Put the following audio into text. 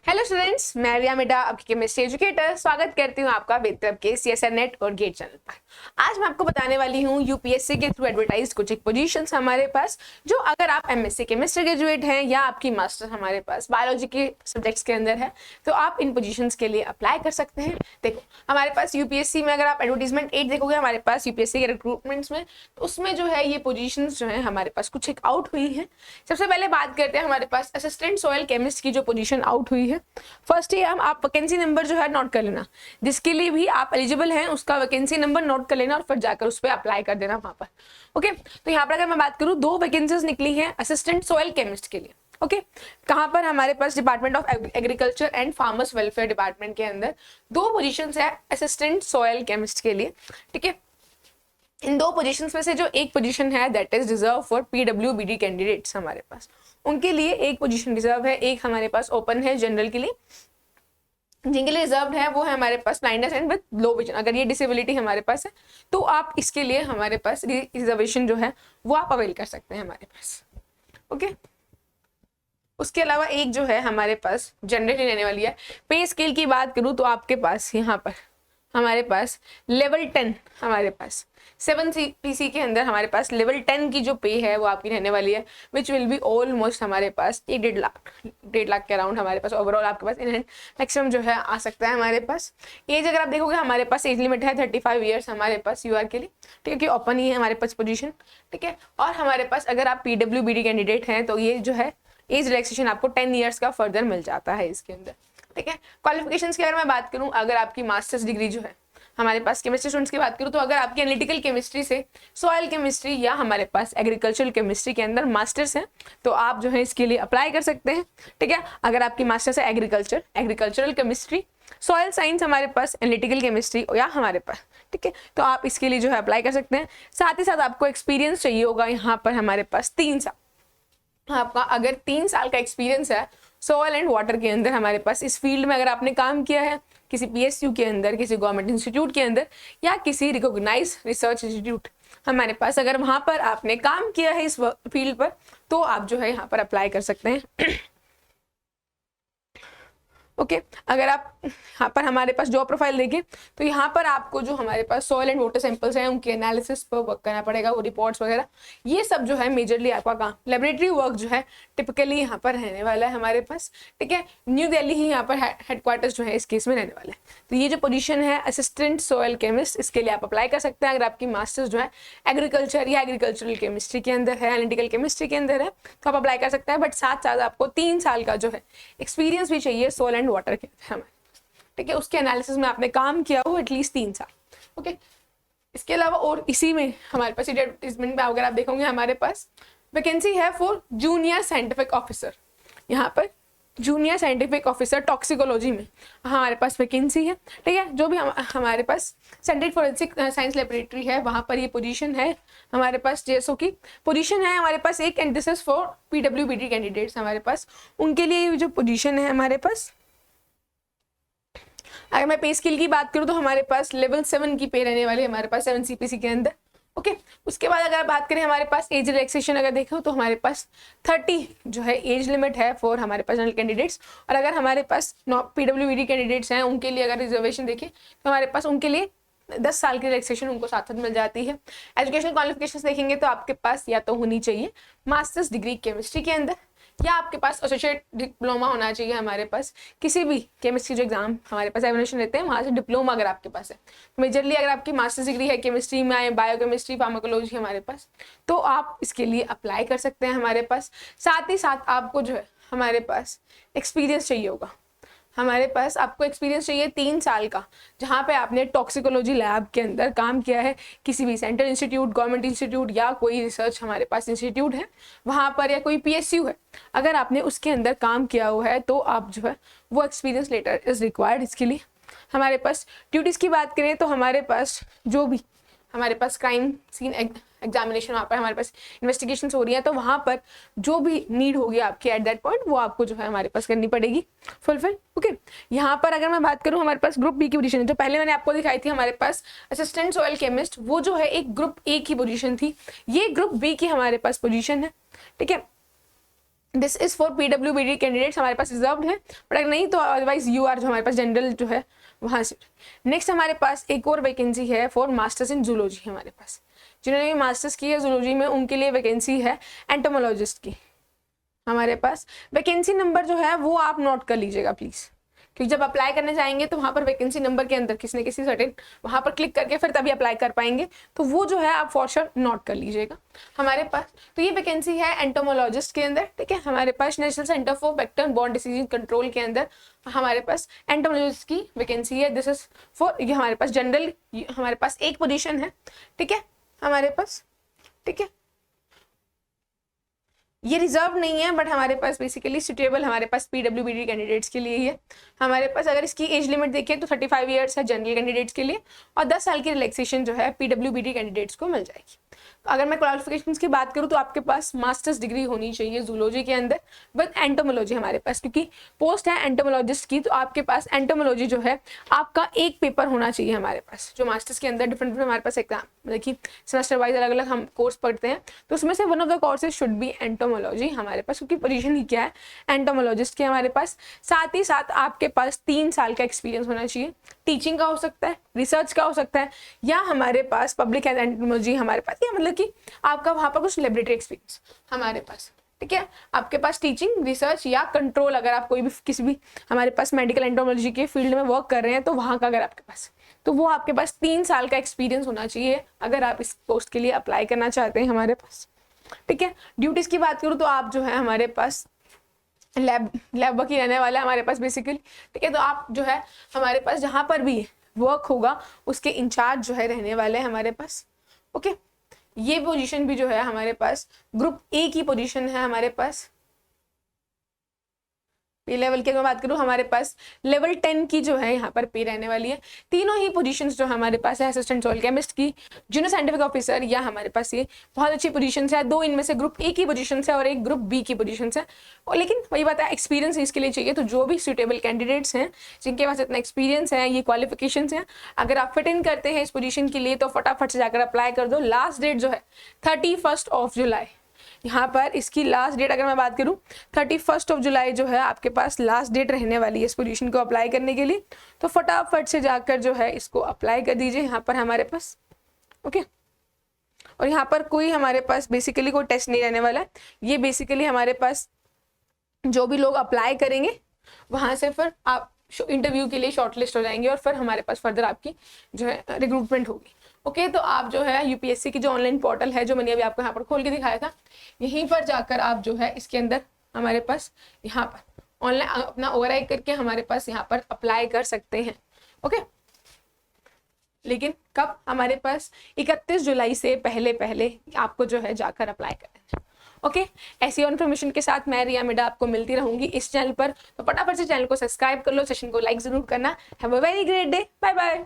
Hello students, मैं रिया मेडा आपकी chemistry educator स्वागत करती हूँ आपका वेदतब के सीएसआर नेट और गेट चैनल पर। आज मैं आपको बताने वाली हूँ यूपीएससी के थ्रू एडवर्टाइज कुछ एक पोजीशंस हमारे पास, जो अगर आप एमएससी केमिस्ट्री ग्रेजुएट हैं या आपकी मास्टर हमारे पास बायोलॉजी के सब्जेक्ट्स के अंदर है तो आप इन पोजीशंस के लिए अप्लाई कर सकते हैं। देखो हमारे पास यूपीएससी में अगर आप एडवर्टीजमेंट 8 देखोगे हमारे पास यूपीएससी के रिक्रूटमेंट्स में, तो उसमें जो है ये पोजीशंस जो है हमारे पास कुछ एक आउट हुई है। सबसे पहले बात करते हैं हमारे पास असिस्टेंट सॉइल केमिस्ट की जो पोजीशन आउट हुई है। फर्स्ट ही आप वैकेंसी नंबर जो है नोट कर लेना, जिसके लिए भी आप एलिजिबल हैं उसका वैकेंसी नंबर नोट कर लेना और फिर जाकर उस पर अप्लाई कर देना वहां पर। ओके, तो यहाँ पर अगर मैं बात करूँ 2 वैकेंसीज निकली हैं असिस्टेंट सॉइल केमिस्ट के लिए। ओके, कहाँ पर हमारे पास department of agriculture and farmers welfare department के अंदर 2 पोजीशंस है असिस्टेंट सॉइल केमिस्ट के लिए। ठीक है, इन 2 पोजीशंस में से जो एक पोजीशन है that is reserve for PWBD candidates, हमारे पास उनके लिए एक पोजीशन रिजर्व है, एक हमारे पास ओपन है जनरल के लिए। जिनके लिए रिजर्व है वो है हमारे पास blindness and with low vision, अगर ये डिसेबिलिटी हमारे पास है तो आप इसके लिए हमारे पास रिजर्वेशन जो है वो आप अवेल कर सकते हैं हमारे पास। ओके, उसके अलावा एक जो है हमारे पास जनरली रहने वाली है। पे स्केल की बात करूं तो आपके पास यहाँ पर हमारे पास लेवल 10 हमारे पास 7 CPC के अंदर हमारे पास लेवल 10 की जो पे है वो आपकी रहने वाली है, विच विल बी ऑलमोस्ट हमारे पास 1.5 लाख के अराउंड हमारे पास ओवरऑल आपके पास इन हैंड मैक्सिमम जो है आ सकता है हमारे पास। एज अगर आप देखोगे हमारे पास एज लिमिट है 35 ईयर्स हमारे पास यूआर के लिए। ठीक है, कि ओपन ही है हमारे पास पोजीशन। ठीक है, और हमारे पास अगर आप पीडब्ल्यूबीडी कैंडिडेट हैं तो ये जो है एज रिलैक्सेशन आपको 10 ईयर्स का फर्दर मिल जाता है इसके अंदर। ठीक है, क्वालिफिकेशंस की अगर मैं बात करूं, अगर आपकी मास्टर्स डिग्री जो है हमारे पास केमिस्ट्री स्टूडेंट्स की बात करूं तो अगर आपकी एनालिटिकल केमिस्ट्री से सॉइल केमिस्ट्री या हमारे पास एग्रीकल्चरल केमिस्ट्री के अंदर मास्टर्स हैं तो आप जो है इसके लिए अप्लाई कर सकते हैं। ठीक है, अगर आपकी मास्टर्स है एग्रीकल्चरल केमिस्ट्री, सॉइल साइंस हमारे पास एनालिटिकल केमिस्ट्री या हमारे पास, ठीक है, तो आप इसके लिए जो है अप्लाई कर सकते हैं। साथ ही साथ आपको एक्सपीरियंस चाहिए होगा यहाँ पर हमारे पास 3 साल। आपका अगर 3 साल का एक्सपीरियंस है सॉइल एंड वाटर के अंदर हमारे पास इस फील्ड में अगर आपने काम किया है किसी पीएसयू के अंदर, किसी गवर्नमेंट इंस्टीट्यूट के अंदर या किसी रिकॉग्नाइज रिसर्च इंस्टीट्यूट हमारे पास, अगर वहां पर आपने काम किया है इस फील्ड पर तो आप जो है यहाँ पर अप्लाई कर सकते हैं। ओके, अगर आप यहाँ पर हमारे पास जॉब प्रोफाइल देखें तो यहाँ पर आपको जो हमारे पास सॉइल एंड वाटर सैंपल्स हैं उनके एनालिसिस पर वर्क करना पड़ेगा, वो रिपोर्ट्स वगैरह ये सब जो है मेजरली आपका काम लेबोरेटरी वर्क जो है टिपिकली यहाँ पर रहने वाला है हमारे पास। ठीक है, न्यू दिल्ली ही यहाँ पर हेडक्वार्टर्स जो है इस केस में रहने वाला है। तो ये जो पोजीशन है असिस्टेंट सॉइल केमिस्ट, इसके लिए आप अप्लाई कर सकते हैं अगर आपकी मास्टर्स जो है एग्रीकल्चर या एग्रीकल्चरल केमिस्ट्री के अंदर है, एनालिटिकल केमिस्ट्री के अंदर है तो आप अप्लाई कर सकते हैं। बट साथ साथ आपको 3 साल का जो है एक्सपीरियंस भी चाहिए सॉइल एंड वाटर के हमें। ठीक है, उसके एनालिसिस में आपने काम किया हो एटलीस्ट 3 साल। ओके, इसके अलावा और इसी में हमारे पास एडवर्टाइजमेंट में अगर आप देखोगे हमारे पास वैकेंसी है फॉर जूनियर साइंटिफिक ऑफिसर। यहाँ पर जूनियर साइंटिफिक ऑफिसर टॉक्सिकोलॉजी में हमारे पास वैकेंसी है। ठीक है, जो भी हमारे पास सेंट्रल फॉरेंसिक साइंस लेबोरेटरी है वहाँ पर ये पोजीशन है हमारे पास। जेएसओ की पोजीशन है हमारे पास एक, and this is for PWBD candidates हमारे पास, उनके लिए जो पोजीशन है हमारे पास। अगर मैं पे स्केल की बात करूं तो हमारे पास लेवल 7 की पे रहने वाली है हमारे पास 7 CPC के अंदर। ओके, उसके बाद अगर बात करें हमारे पास एज रिलैक्सेशन अगर देखो तो हमारे पास 30 जो है एज लिमिट है फॉर हमारे पास जनरल कैंडिडेट्स, और अगर हमारे पास पीडब्ल्यूबीडी कैंडिडेट्स हैं उनके लिए अगर रिजर्वेशन देखें तो हमारे पास उनके लिए 10 साल की रिलैक्सेशन उनको साथ साथ मिल जाती है। एजुकेशनल क्वालिफिकेशंस देखेंगे तो आपके पास या तो होनी चाहिए मास्टर्स डिग्री केमिस्ट्री के अंदर या आपके पास एसोसिएट डिप्लोमा होना चाहिए हमारे पास किसी भी केमिस्ट्री जो एग्जाम हमारे पास एग्जामिनेशन रहते हैं वहाँ से डिप्लोमा अगर आपके पास है। मेजरली अगर आपकी मास्टर्स डिग्री है केमिस्ट्री में, बायोकेमिस्ट्री, फार्माकोलॉजी हमारे पास, तो आप इसके लिए अप्लाई कर सकते हैं हमारे पास। साथ ही साथ आपको जो है हमारे पास एक्सपीरियंस चाहिए होगा, हमारे पास आपको एक्सपीरियंस चाहिए 3 साल का, जहाँ पे आपने टॉक्सिकोलॉजी लैब के अंदर काम किया है किसी भी सेंट्रल इंस्टीट्यूट, गवर्नमेंट इंस्टीट्यूट या कोई रिसर्च हमारे पास इंस्टीट्यूट है वहाँ पर, या कोई पीएसयू है अगर आपने उसके अंदर काम किया हुआ है तो आप जो है वो एक्सपीरियंस लेटर इज रिक्वायर्ड इसके लिए। हमारे पास ड्यूटीज़ की बात करें तो हमारे पास जो भी हमारे पास क्राइम सीन एग्जामिनेशन वहाँ पर हमारे पास इन्वेस्टिगेशन हो रही है तो वहाँ पर जो भी नीड होगी आपकी एट दैट पॉइंट वो आपको जो है हमारे पास करनी पड़ेगी फुलफिल। ओके, यहाँ पर अगर मैं बात करूँ हमारे पास ग्रुप बी की पोजीशन है जो पहले मैंने आपको दिखाई थी हमारे पास असिस्टेंट सॉइल केमिस्ट, वो जो है एक ग्रुप ए की पोजीशन थी, ये ग्रुप बी की हमारे पास पोजीशन है। ठीक है, this is for PWBD candidates, हमारे पास रिजर्व्ड है, बट अगर नहीं तो अदरवाइज UR जो हमारे पास जनरल जो है वहाँ से। नेक्स्ट हमारे पास एक और वैकेंसी है फॉर मास्टर्स इन जूलॉजी, हमारे पास जिन्होंने मास्टर्स की है जूलॉजी में उनके लिए वैकेंसी है एंटोमोलॉजिस्ट की। हमारे पास वैकेंसी नंबर जो है वो आप नोट कर लीजिएगा प्लीज, क्योंकि जब अप्लाई करने जाएंगे तो वहाँ पर वैकेंसी नंबर के अंदर किसी न किसी सर्टेन वहाँ पर क्लिक करके फिर तभी अप्लाई कर पाएंगे, तो वो जो है आप फॉर श्योर नोट कर लीजिएगा हमारे पास। तो ये वैकेंसी है एंटोमोलॉजिस्ट के अंदर, ठीक है। हमारे पास national centre for vector borne disease control के अंदर हमारे पास एंटोमोलॉजिस्ट की वैकेंसी है। दिस इज फॉर, ये हमारे पास जनरल हमारे पास एक पोजिशन है, ठीक है हमारे पास, ठीक है। ये रिजर्व नहीं है, बट हमारे पास बेसिकली सुटेबल हमारे पास PWBD कैंडिडेट्स के लिए ही है। हमारे पास अगर इसकी एज लिमिट देखें तो 35 ईयर्स है जनरल कैंडिडेट्स के लिए, और 10 साल की रिलैक्सेशन जो है PWBD कैंडिडेट्स को मिल जाएगी। अगर मैं क्वालिफिकेशंस की बात करूँ तो आपके पास मास्टर्स डिग्री होनी चाहिए जूलॉजी के अंदर विद एंटोमोलॉजी हमारे पास, क्योंकि पोस्ट है एंटोमोलॉजिस्ट की, तो आपके पास एंटोमोलॉजी जो है आपका एक पेपर होना चाहिए हमारे पास। जो मास्टर्स के अंदर डिफरेंट हमारे पास एग्जाम, मतलब कि सेमेस्टर वाइज अलग अलग हम कोर्स पढ़ते हैं, तो उसमें से one of the courses should be entomology हमारे पास, क्योंकि पोजीशन ही क्या है एंटोमोलॉजिस्ट की हमारे पास। साथ ही साथ आपके पास 3 साल का एक्सपीरियंस होना चाहिए, टीचिंग का हो सकता है, रिसर्च का हो सकता है, या हमारे पास पब्लिक हेल्थ एंटोमोलॉजी हमारे पास, या मतलब कि आपका वहाँ पर कुछ लेबोरेटरी एक्सपीरियंस हमारे पास, ठीक है। आपके पास टीचिंग, रिसर्च या कंट्रोल, अगर आप कोई भी किसी भी हमारे पास मेडिकल एंटोमोलॉजी के फील्ड में वर्क कर रहे हैं तो वहाँ का अगर आपके पास, तो वो आपके पास 3 साल का एक्सपीरियंस होना चाहिए अगर आप इस पोस्ट के लिए अप्लाई करना चाहते हैं हमारे पास, ठीक है। ड्यूटीज की बात करूँ तो आप जो है हमारे पास लैब वर्क ही रहने वाला है हमारे पास बेसिकली, ठीक है। तो आप जो है हमारे पास जहाँ पर भी वर्क होगा उसके इंचार्ज जो है रहने वाले हैं हमारे पास, ओके। ये पोजीशन भी जो है हमारे पास ग्रुप A की पोजीशन है हमारे पास। पे लेवल की अगर बात करूँ हमारे पास लेवल 10 की जो है यहाँ पर पे रहने वाली है। तीनों ही पोजीशंस जो हमारे पास है असिस्टेंट सॉइल केमिस्ट की, जूनियर साइंटिफिक ऑफिसर, या हमारे पास ये बहुत अच्छी पोजीशंस है। 2 इनमें से ग्रुप A की पोजीशंस है और एक ग्रुप B की पोजीशंस है। और लेकिन वही बात है, एक्सपीरियंस इसके लिए चाहिए, तो जो भी सुटेबल कैंडिडेट्स हैं जिनके पास इतना एक्सपीरियंस है, ये क्वालिफिकेशंस हैं, अगर आप फिट इन करते हैं इस पोजीशन के लिए तो फटाफट से जाकर अप्लाई कर दो। लास्ट डेट जो है 31 जुलाई, यहाँ पर इसकी लास्ट डेट अगर मैं बात करूँ 31 जुलाई जो है आपके पास लास्ट डेट रहने वाली है इस पोजीशन को अप्लाई करने के लिए। तो फटाफट से जाकर जो है इसको अप्लाई कर दीजिए यहाँ पर हमारे पास, ओके। और यहाँ पर कोई हमारे पास बेसिकली कोई टेस्ट नहीं रहने वाला है, ये बेसिकली हमारे पास जो भी लोग अप्लाई करेंगे वहाँ से फिर आप इंटरव्यू के लिए शॉर्टलिस्ट हो जाएंगे और फिर हमारे पास फर्दर आपकी जो है रिक्रूटमेंट होगी, ओके। तो आप जो है यूपीएससी की जो ऑनलाइन पोर्टल है, जो मैंने अभी आपको यहाँ पर खोल के दिखाया था, यहीं पर जाकर आप जो है इसके अंदर हमारे पास यहाँ पर ऑनलाइन अपना ओवरराइड करके हमारे पास यहाँ पर अप्लाई कर सकते हैं, ओके। लेकिन कब, हमारे पास 31 जुलाई से पहले आपको जो है जाकर अप्लाई करना है, ओके। ऐसी और इन्फॉर्मेशन के साथ मैं रिया मिडा आपको मिलती रहूंगी इस चैनल पर, तो फटाफट से चैनल को सब्सक्राइब कर लो, सेशन को लाइक जरूर करना। Have a very great day, bye bye.